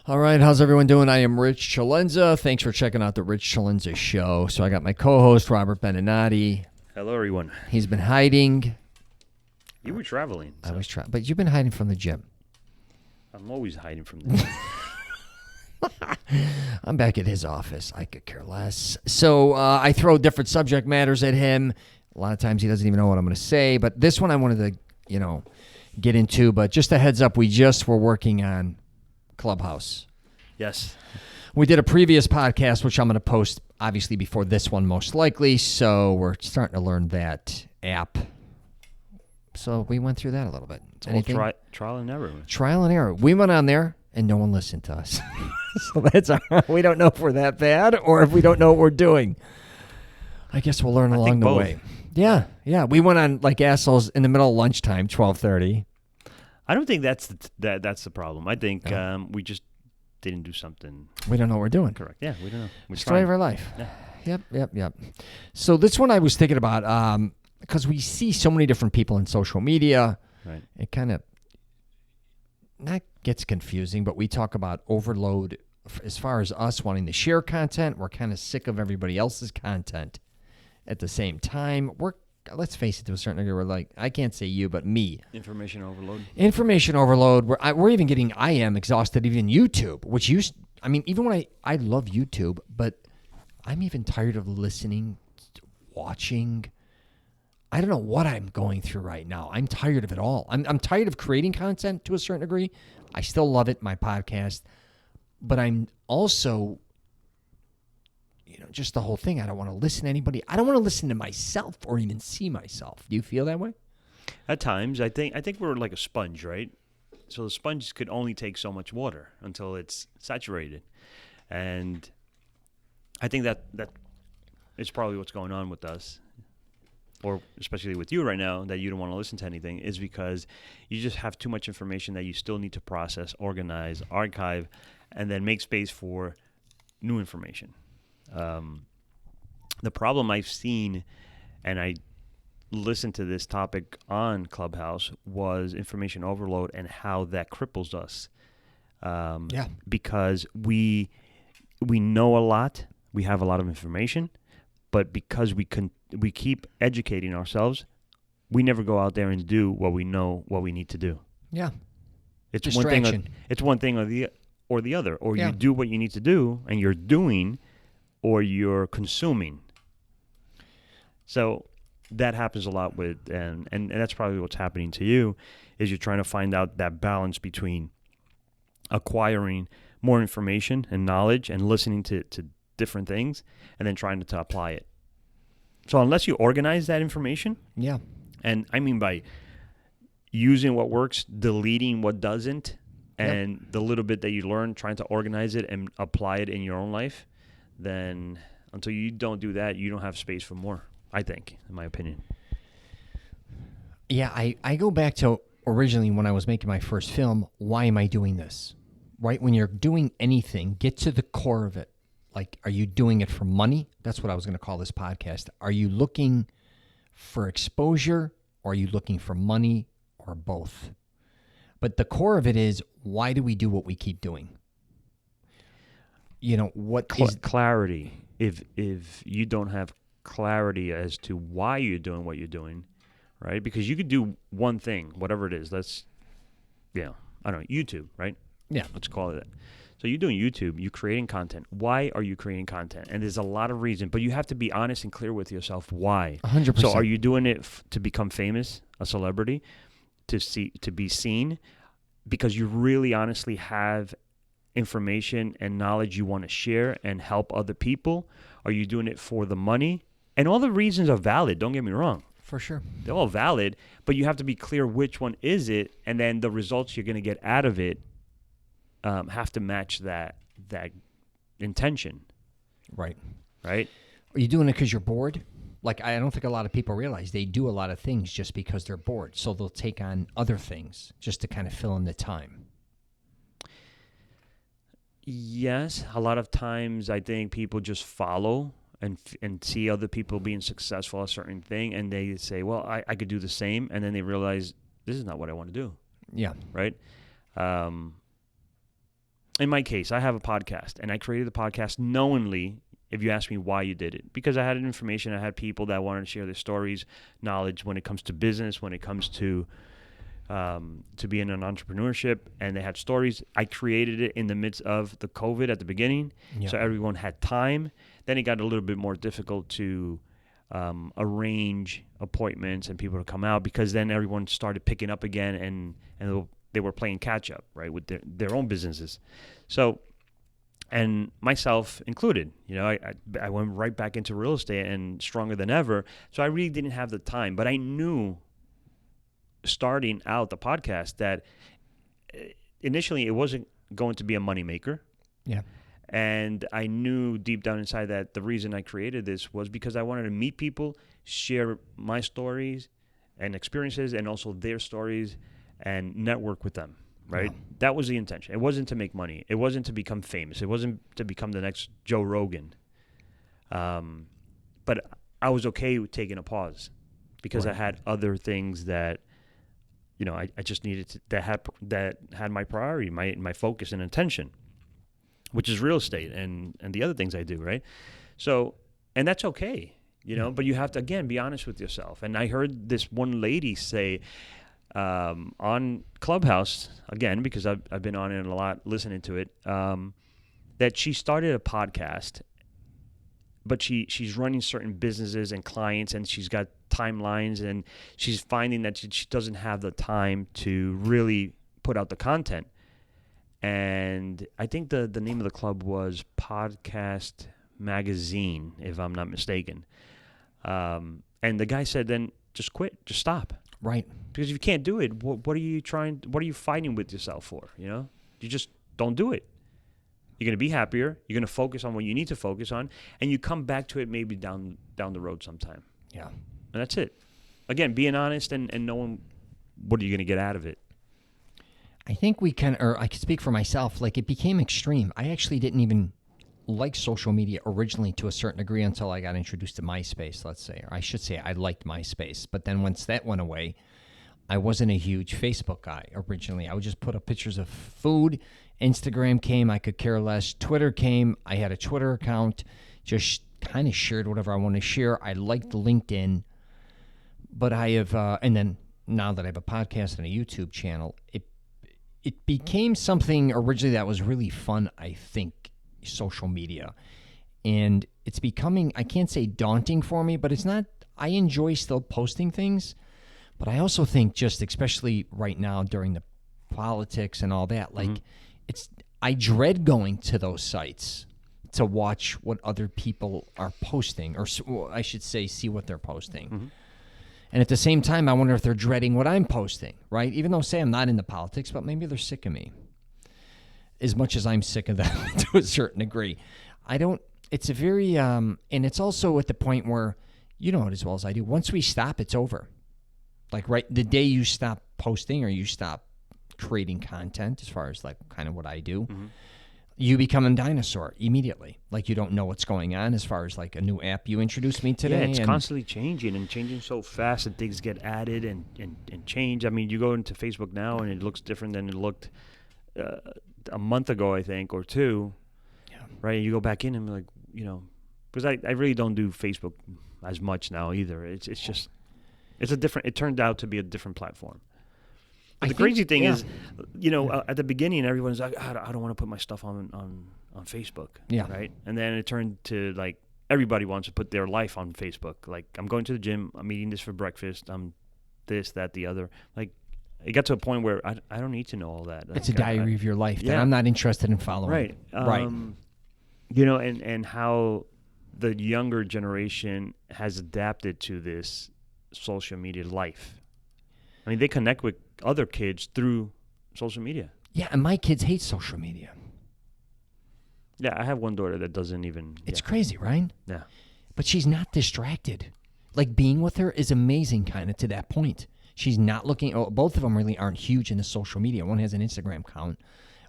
All right, how's everyone doing? I am Rich Celenza. Thanks for checking out the Rich Celenza Show. So I got my co-host, Robert Beninati. Hello, everyone. He's been hiding. You were traveling. I was trying, but you've been hiding from the gym. I'm always hiding from the I'm back at his office. I could care less. So I throw different subject matters at him. A lot of times he doesn't even know what I'm going to say. But this one I wanted to, get into. But just a heads up, we just were working on Clubhouse. Yes. We did a previous podcast, which I'm going to post, obviously, before this one, most likely. So we're starting to learn that app. So we went through that a little bit. Anything? Trial and error. Trial and error. We went on there, and no one listened to us. So that's we don't know if we're that bad or if we don't know what we're doing. I guess we'll learn along the way. Yeah. We went on like assholes in the middle of lunchtime, 12:30. I don't think that's the problem. I think we just didn't do something. We don't know what we're doing. Correct. Yeah, we don't know. Story of our life. Yeah. Yep. So this one I was thinking about because we see so many different people in social media. Right. It kind of not gets confusing, but we talk about overload as far as us wanting to share content. We're kind of sick of everybody else's content. At the same time, let's face it, to a certain degree, we're like, I can't say you, but me. Information overload. Information overload. We're even getting, I am exhausted, even YouTube, which even when I love YouTube, but I'm even tired of listening, watching. I don't know what I'm going through right now. I'm tired of it all. I'm tired of creating content to a certain degree. I still love it, my podcast, but I'm also, just the whole thing. I don't want to listen to anybody. I don't want to listen to myself or even see myself. Do you feel that way? At times, I think we're like a sponge, right? So the sponge could only take so much water until it's saturated, and I think that is probably what's going on with us. Or especially with you right now, that you don't want to listen to anything, is because you just have too much information that you still need to process, organize, archive, and then make space for new information. The problem I've seen, and I listened to this topic on Clubhouse, was information overload and how that cripples us. Because we know a lot, we have a lot of information, but because we keep educating ourselves, we never go out there and do what we know what we need to do. Yeah. It's distraction. one thing or the other. Or you do what you need to do and you're doing, or you're consuming. So that happens a lot with and that's probably what's happening to you, is you're trying to find out that balance between acquiring more information and knowledge and listening to different things and then trying to apply it. So unless you organize that information, and I mean by using what works, deleting what doesn't, and the little bit that you learn, trying to organize it and apply it in your own life, then until you don't do that, you don't have space for more, I think, in my opinion. Yeah, I go back to originally when I was making my first film, why am I doing this? Right? When you're doing anything, get to the core of it. Like, are you doing it for money? That's what I was going to call this podcast. Are you looking for exposure, or are you looking for money, or both? But the core of it is, why do we do what we keep doing? What is clarity? If you don't have clarity as to why you're doing what you're doing, right? Because you could do one thing, whatever it is. I don't know, YouTube, right? Yeah. Let's call it that. So you're doing YouTube, you're creating content. Why are you creating content? And there's a lot of reasons, but you have to be honest and clear with yourself why. 100%. So are you doing it to become famous, a celebrity, to be seen, because you really honestly have information and knowledge you want to share and help other people? Are you doing it for the money? And all the reasons are valid, don't get me wrong. For sure. They're all valid, but you have to be clear which one is it, and then the results you're going to get out of it have to match that intention. Right. Right? Are you doing it because you're bored? Like, I don't think a lot of people realize they do a lot of things just because they're bored. So they'll take on other things just to kind of fill in the time. Yes. A lot of times I think people just follow and see other people being successful at a certain thing, and they say, well, I could do the same. And then they realize this is not what I want to do. Yeah. Right? in my case, I have a podcast, and I created the podcast knowingly. If you ask me why you did it, because I had information, I had people that wanted to share their stories, knowledge when it comes to business, when it comes to being an entrepreneurship, and they had stories. I created it in the midst of the COVID at the beginning, so everyone had time. Then it got a little bit more difficult to arrange appointments and people to come out, because then everyone started picking up again, and they were playing catch up, right, with their own businesses. So, and myself included, I went right back into real estate and stronger than ever. So I really didn't have the time, but I knew starting out the podcast that initially it wasn't going to be a moneymaker. Yeah. And I knew deep down inside that the reason I created this was because I wanted to meet people, share my stories and experiences, and also their stories, and network with them, right? Yeah. That was the intention. It wasn't to make money. It wasn't to become famous. It wasn't to become the next Joe Rogan. But I was okay with taking a pause, because I had other things that, I just needed to, that had my priority, my focus and attention, which is real estate and the other things I do, right? So, and that's okay, but you have to, again, be honest with yourself. And I heard this one lady say on Clubhouse, again, because I've been on it a lot, listening to it, that she started a podcast, but she's running certain businesses and clients, and she's got timelines, and she's finding that she doesn't have the time to really put out the content. And I think the name of the club was Podcast Magazine, if I'm not mistaken. And the guy said, then just quit, just stop. Right. Because if you can't do it, what are you fighting with yourself for? You just don't do it. You're going to be happier. You're going to focus on what you need to focus on, and you come back to it maybe down the road sometime. Yeah. And that's it. Again, being honest and knowing what are you going to get out of it. I think I can speak for myself, like it became extreme. I actually didn't even like social media originally to a certain degree until I got introduced to MySpace, let's say. Or I should say I liked MySpace. But then once that went away, I wasn't a huge Facebook guy originally. I would just put up pictures of food. Instagram came, I could care less. Twitter came, I had a Twitter account, just kind of shared whatever I wanted to share. I liked LinkedIn, but I have, and then now that I have a podcast and a YouTube channel, it became something originally that was really fun, I think, social media. And it's becoming, I can't say daunting for me, but it's not, I enjoy still posting things, but I also think just especially right now during the politics and all that, like I dread going to those sites to watch what other people are posting, or I should say, see what they're posting. Mm-hmm. And at the same time, I wonder if they're dreading what I'm posting, right? Even though, say, I'm not into politics, but maybe they're sick of me as much as I'm sick of them to a certain degree. It's a very, and it's also at the point where, you know it as well as I do, once we stop, it's over. Like, right, the day you stop posting or you stop creating content, as far as like kind of what I do, you become a dinosaur immediately. Like, you don't know what's going on as far as like a new app you introduced me today. Yeah, it's constantly changing and changing so fast that things get added and change. I mean, you go into Facebook now and it looks different than it looked a month ago, I think, or two. Yeah. Right? You go back in and like, because I really don't do Facebook as much now either. It's just, it turned out to be a different platform. But the crazy thing is, at the beginning, everyone's like, I don't want to put my stuff on Facebook. Yeah. Right? And then it turned to like, everybody wants to put their life on Facebook. Like, I'm going to the gym, I'm eating this for breakfast, I'm this, that, the other. Like, it got to a point where I don't need to know all that. It's a diary of your life that I'm not interested in following. Right. Right. And how the younger generation has adapted to this social media life. I mean, they connect with other kids through social media. Yeah, and my kids hate social media. Yeah, I have one daughter that doesn't even... It's crazy, right? Yeah. But she's not distracted. Like, being with her is amazing kind of to that point. She's not looking... both of them really aren't huge into social media. One has an Instagram account.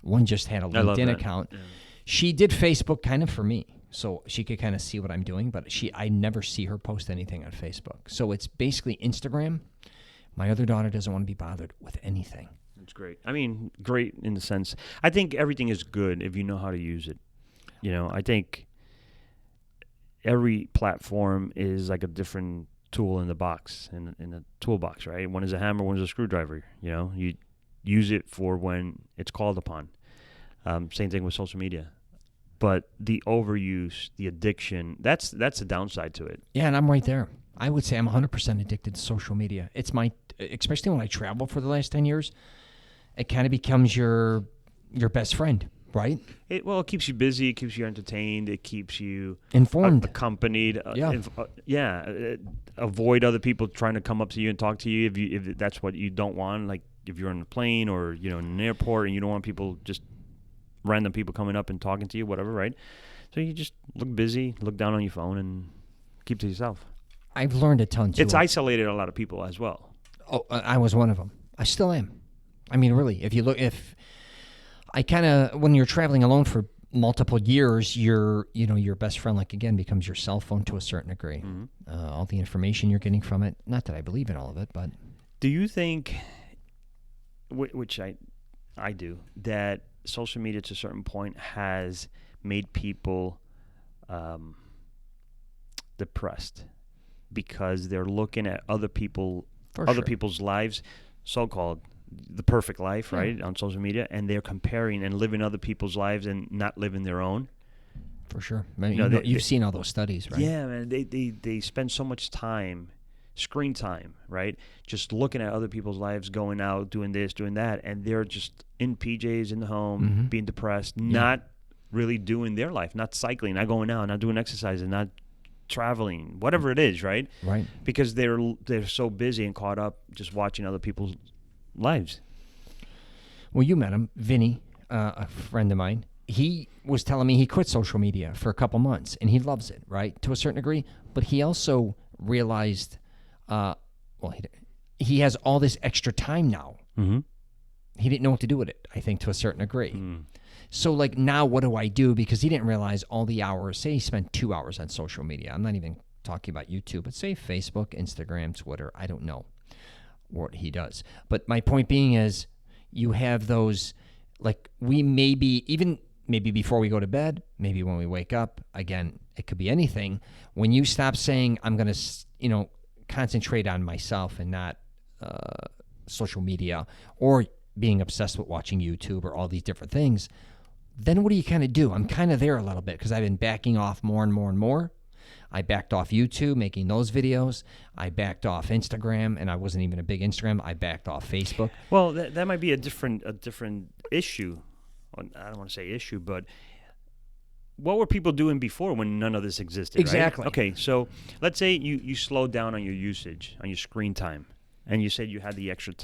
One just had a LinkedIn account. Yeah. She did Facebook kind of for me, so she could kind of see what I'm doing, but I never see her post anything on Facebook. So it's basically Instagram. My other daughter doesn't want to be bothered with anything. It's great. I mean, great in the sense, I think everything is good if you know how to use it. I think every platform is like a different tool in the box, in the toolbox, right? One is a hammer, one is a screwdriver. You use it for when it's called upon. Same thing with social media. But the overuse, the addiction, that's the downside to it. Yeah, and I'm right there. I would say I'm 100% addicted to social media. It's especially when I travel for the last 10 years, it kind of becomes your best friend, right? It keeps you busy, it keeps you entertained, it keeps you informed, accompanied. Avoid other people trying to come up to you and talk to you if that's what you don't want. Like if you're on a plane or in an airport and you don't want people, just random people coming up and talking to you, whatever, right? So you just look busy, look down on your phone, and keep to yourself. I've learned a ton too. It's isolated a lot of people as well. Oh, I was one of them. I still am. I mean, really, when you're traveling alone for multiple years, your best friend, like, again, becomes your cell phone to a certain degree. Mm-hmm. All the information you're getting from it. Not that I believe in all of it, but do you think, which I do, that social media to a certain point has made people depressed because they're looking at other people's lives, so-called the perfect life, right, on social media, and they're comparing and living other people's lives and not living their own? For sure. You've seen all those studies, right? Yeah, man. They spend so much time, screen time, right, just looking at other people's lives, going out, doing this, doing that, and they're just in PJs in the home, mm-hmm. being depressed, not really doing their life, not cycling, not going out, not doing exercise, and not traveling, whatever it is, right? Right. Because they're so busy and caught up just watching other people's lives. Well, you met him, Vinny, a friend of mine. He was telling me he quit social media for a couple months, and he loves it, right, to a certain degree. But he also realized, he has all this extra time now. Mm-hmm. He didn't know what to do with it, I think, to a certain degree. Mm. So, like, now what do I do? Because he didn't realize all the hours. Say he spent 2 hours on social media. I'm not even talking about YouTube, but say Facebook, Instagram, Twitter. I don't know what he does. But my point being is you have those, like, we maybe before we go to bed, maybe when we wake up, again, it could be anything. When you stop saying, I'm going to, concentrate on myself and not social media, or being obsessed with watching YouTube or all these different things, then what do you kind of do? I'm kind of there a little bit because I've been backing off more and more and more. I backed off YouTube, making those videos. I backed off Instagram, and I wasn't even a big Instagram. I backed off Facebook. Well, that might be a different issue. I don't want to say issue, but what were people doing before when none of this existed? Exactly. Right? Okay, so let's say you slowed down on your usage, on your screen time, and you said you had the extra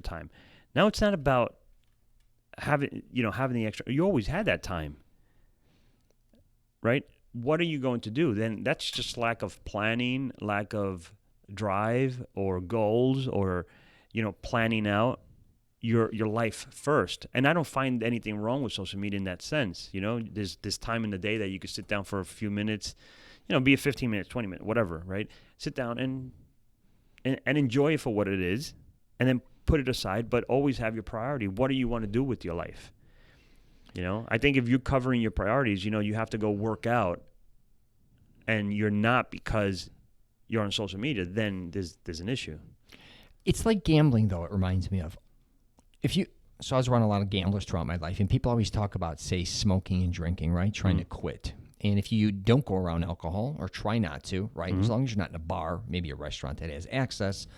time. Now it's not about having the extra. You always had that time, right? What are you going to do? Then that's just lack of planning, lack of drive or goals, or planning out your life first. And I don't find anything wrong with social media in that sense. There's this time in the day that you could sit down for a few minutes, be it 15 minutes, 20 minutes, whatever, right? Sit down and enjoy it for what it is, and then put it aside, but always have your priority. What do you want to do with your life? I think if you're covering your priorities, you have to go work out, and you're not because you're on social media, then there's an issue. It's like gambling, though, it reminds me of. So I was around a lot of gamblers throughout my life, and people always talk about, say, smoking and drinking, right? Trying to quit. And if you don't go around alcohol, or try not to, right? As long as you're not in a bar, maybe a restaurant that has access.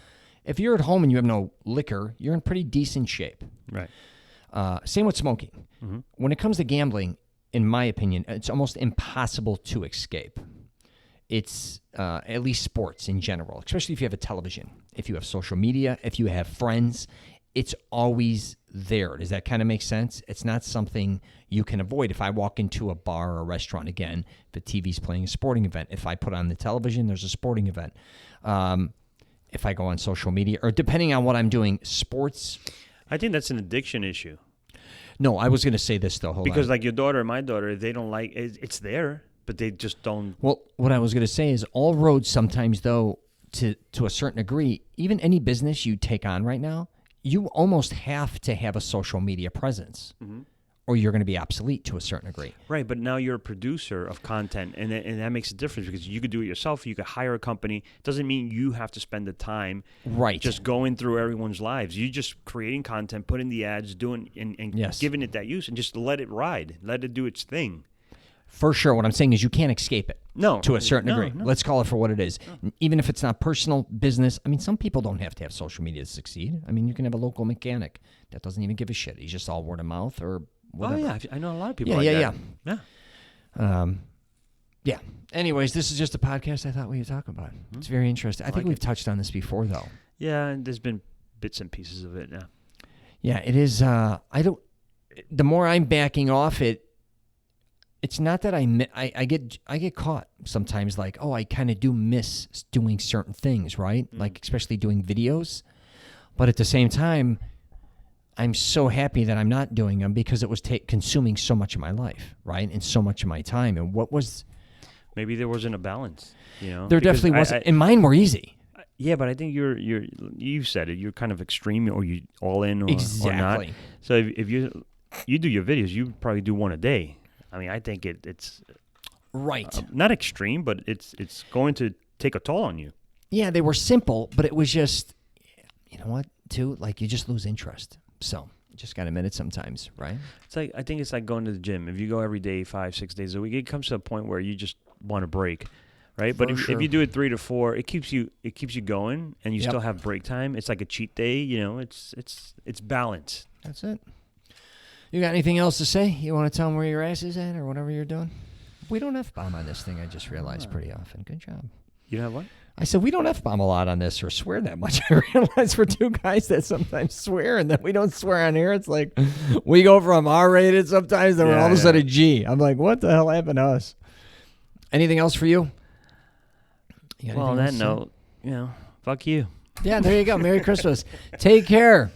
If you're at home and you have no liquor, you're in pretty decent shape. Right. Same with smoking. Mm-hmm. When it comes to gambling, in my opinion, it's almost impossible to escape. It's at least sports in general, especially if you have a television, if you have social media, if you have friends, it's always there. Does that kind of make sense? It's not something you can avoid. If I walk into a bar or a restaurant, again, the TV's playing a sporting event. If I put on the television, there's a sporting event. If I go on social media, or depending on what I'm doing, sports. I think that's an addiction issue. No, I was going to say this, though. Hold on. Like your daughter and my daughter, they don't like it. It's there, but they just don't. Well, what I was going to say is all roads sometimes, though, to a certain degree, even any business you take on right now, you almost have to have a social media presence. Mm-hmm. Or you're going to be obsolete to a certain degree. Right, but now you're a producer of content, and that makes a difference because you could do it yourself. You could hire a company. It doesn't mean you have to spend the time just going through everyone's lives. You're just creating content, putting the ads, doing and giving it that use, and just let it ride. Let it do its thing. For sure. What I'm saying is you can't escape it. No. To a certain degree. No. Let's call it for what it is. No. Even if it's not personal, business. I mean, some people don't have to have social media to succeed. I mean, you can have a local mechanic that doesn't even give a shit. He's just all word of mouth or whatever. Oh, yeah. I know a lot of people like that. Yeah. Anyways, this is just a podcast I thought we would talk about. It's very interesting. I think we've touched on this before, though. Yeah, and there's been bits and pieces of it, yeah. Yeah, it is. The more I'm backing off it, it's not that I get caught sometimes like, I kind of do miss doing certain things, right? Like especially doing videos. But at the same time, I'm so happy that I'm not doing them because it was consuming so much of my life, right? And so much of my time. And maybe there wasn't a balance, you know? There definitely wasn't. And mine were easy. Yeah, but I think you said it. You're kind of extreme, or you all in, or exactly. Or not. So if you do your videos, you probably do one a day. I mean, I think it's right. Not extreme, but it's going to take a toll on you. Yeah, they were simple, but it was just, you know what, too? Like, you just lose interest. So, you just got to admit it sometimes, right? I think it's like going to the gym. If you go every day, 5-6 days a week, it comes to a point where you just want to break, right? But if you do it 3 to 4, it keeps you going, and you still have break time. It's like a cheat day, you know. It's balance. That's it. You got anything else to say? You want to tell them where your ass is at or whatever you're doing? We don't F-bomb on this thing, I just realized pretty often. Good job. You have what? I said we don't F-bomb a lot on this or swear that much. I realize we're two guys that sometimes swear and then we don't swear on here. It's like we go from R-rated sometimes, then we're all of a sudden G. I'm like, what the hell happened to us? Anything else for you? Well, on that note, fuck you. Yeah, there you go. Merry Christmas. Take care.